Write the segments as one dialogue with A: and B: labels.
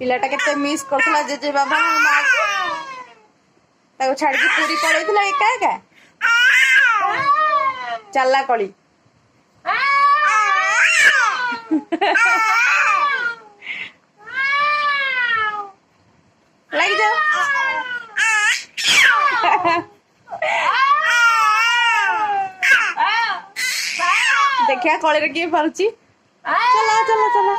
A: पिलाटा केते miss करथला JJ बाबा मां ताको छाड़ के पूरी पळैथला एका एका चल्ला कली लग जाओ देखिया कले किए पारुची चलो चलो चलो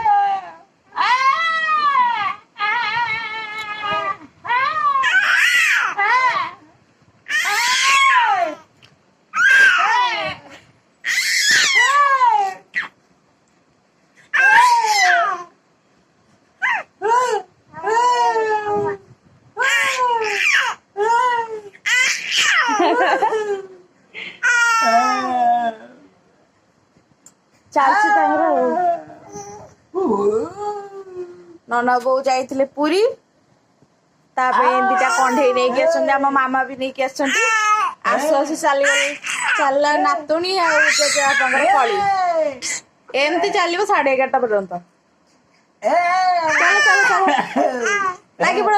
A: चलছি नना बो जाइथिले पुरी तापे दिटा कंढे नै के आछन हम मामा भी नै के आछन आसो आसी चल नातुणी आ जेजे बाबार कली एमती चलिबो 11:30 पर्यंत चलो चलो चलो लागी पड़ा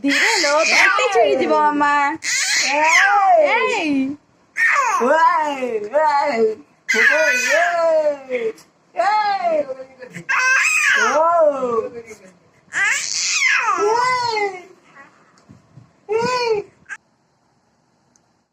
A: धीरे लो तटे छिड़ी जीवो मामा Hey!